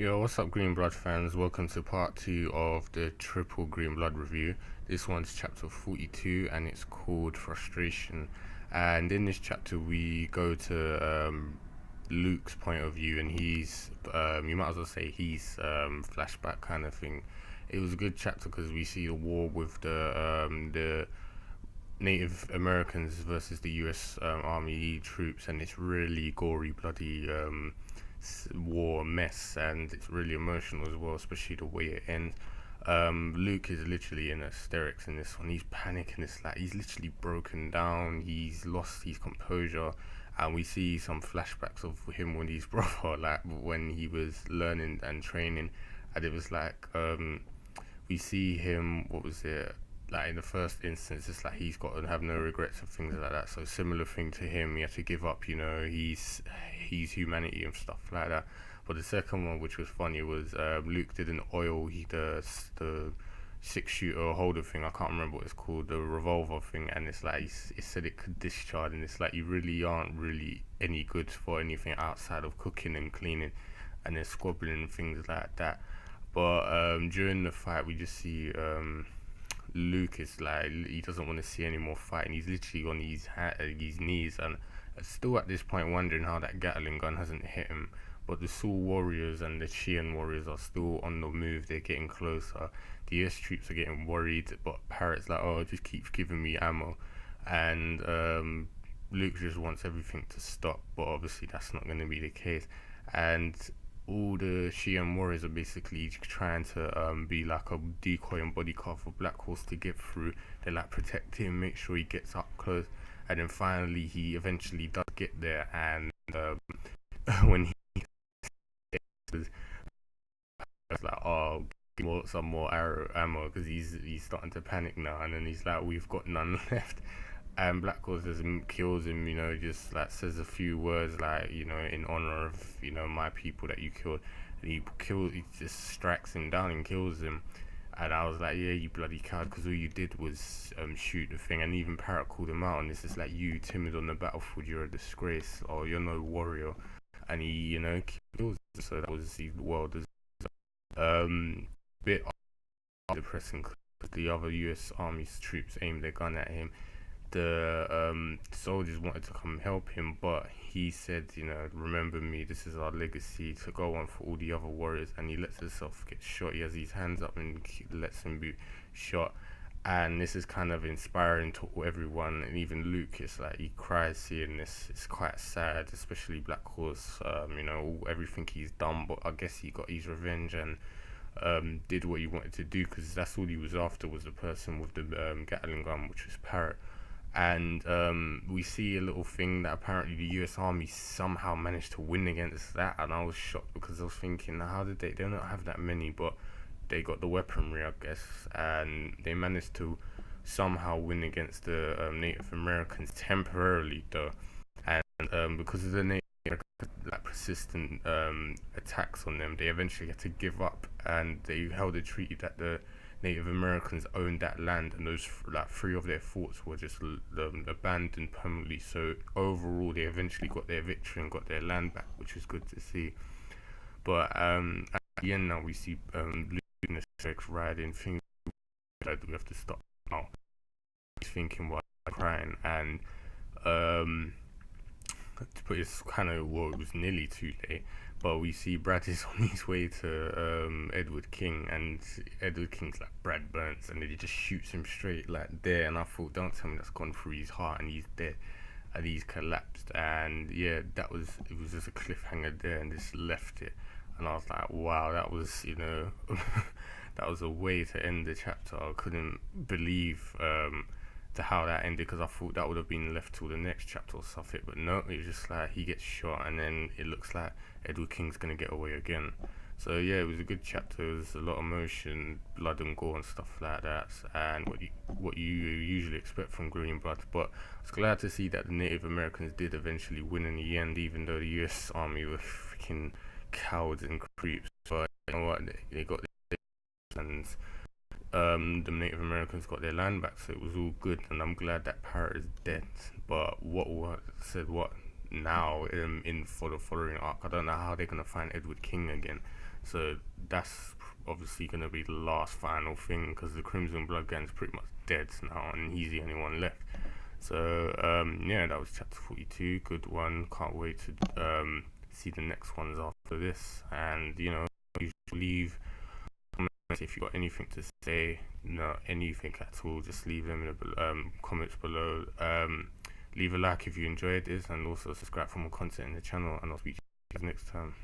Yo, what's up, Green Blood fans? Welcome to part two of the triple Green Blood review. This one's chapter 42 and it's called Frustration. And in this chapter, we go to Luke's point of view, and you might as well say flashback kind of thing. It was a good chapter because we see the war with the Native Americans versus the U.S. Army troops, and it's really gory, bloody war mess, and it's really emotional as well, especially the way it ends. Luke is literally in hysterics in this one. He's panicking. It's like he's literally broken down. He's lost his composure, and we see some flashbacks of him with his brother, like when he was learning and training, and it was like we see him. What was it? Like in the first instance, it's like he's got to have no regrets and things like that. So similar thing to him, he had to give up. He's humanity and stuff like that. But the second one, which was funny, was Luke didn't oil the 6-shooter holder thing. I can't remember what it's called, the revolver thing. And it's like it said it could discharge, and it's like you really aren't really any good for anything outside of cooking and cleaning, and then squabbling and things like that. But during the fight, we just see Luke is like he doesn't want to see any more fighting. He's literally on his knees, and still at this point wondering how that Gatling gun hasn't hit him. But the Sul warriors and the Qian warriors are still on the move. They're getting closer. The US troops are getting worried, but Parrot's like, oh, just keep giving me ammo, and Luke just wants everything to stop. But obviously that's not going to be the case, and all the Qian warriors are basically trying to be like a decoy and bodyguard for Black Horse to get through. They like protect him, make sure he gets up close, and then finally he eventually does get there. And when he was like, "Oh, give me some more ammo," because he's starting to panic now, and then he's like, "We've got none left." And Black Horse just kills him, just like says a few words like, in honor of, my people that you killed. And he just strikes him down and kills him. And I was like, yeah, you bloody coward, because all you did was shoot the thing. And even Parrot called him out, and this is like, you timid on the battlefield, you're a disgrace, or you're no warrior. And he, kills him. So that was well deserved. Bit depressing because the other US Army's troops aimed their gun at him. The soldiers wanted to come help him, but he said, remember me, this is our legacy to go on for all the other warriors. And he lets himself get shot. He has his hands up and lets him be shot, and this is kind of inspiring to everyone. And even Luke, it's like he cries seeing this. It's quite sad, especially Black Horse, everything he's done, but I guess he got his revenge and did what he wanted to do, because that's all he was after, was the person with the Gatling gun, which was Parrot. And we see a little thing that apparently the US Army somehow managed to win against that, and I was shocked because I was thinking, how did they don't have that many, but they got the weaponry, I guess, and they managed to somehow win against the Native Americans temporarily, though. And because of the Native like persistent attacks on them, they eventually had to give up, and they held a treaty that the Native Americans owned that land, and those like 3 of their forts were just abandoned permanently. So overall, they eventually got their victory and got their land back, which was good to see. But at the end now, we see Luke riding things that we have to stop now. He's thinking while crying, and but it's kind of, well, it was nearly too late. But we see Brad is on his way to Edward King, and Edward King's like, Brad Burns, and then he just shoots him straight like there. And I thought, don't tell me that's gone through his heart and he's dead, and he's collapsed. And yeah, it was just a cliffhanger there, and just left it. And I was like, wow, that was that was a way to end the chapter. I couldn't believe how that ended, because I thought that would have been left till the next chapter or something, but no, it was just like he gets shot, and then it looks like Edward King's gonna get away again. So yeah, it was a good chapter. It was a lot of emotion, blood and gore and stuff like that, and what you usually expect from Green Blood. But I was glad to see that the Native Americans did eventually win in the end, even though the US Army were freaking cowards and creeps. But you know what, they got their hands. The Native Americans got their land back, so it was all good, and I'm glad that Parrot is dead. But what said what? now in for the following arc. I don't know how they're gonna find Edward King again. So that's obviously gonna be the last final thing, because the Crimson Blood Gang's pretty much dead now, and he's the only one left. So yeah, that was chapter 42. Good one. Can't wait to see the next ones after this. And you know, you should leave comments if you got anything to say. No, anything at all, just leave them in the comments below. Leave a like if you enjoyed this, and also subscribe for more content in the channel, and I'll speak to you guys next time.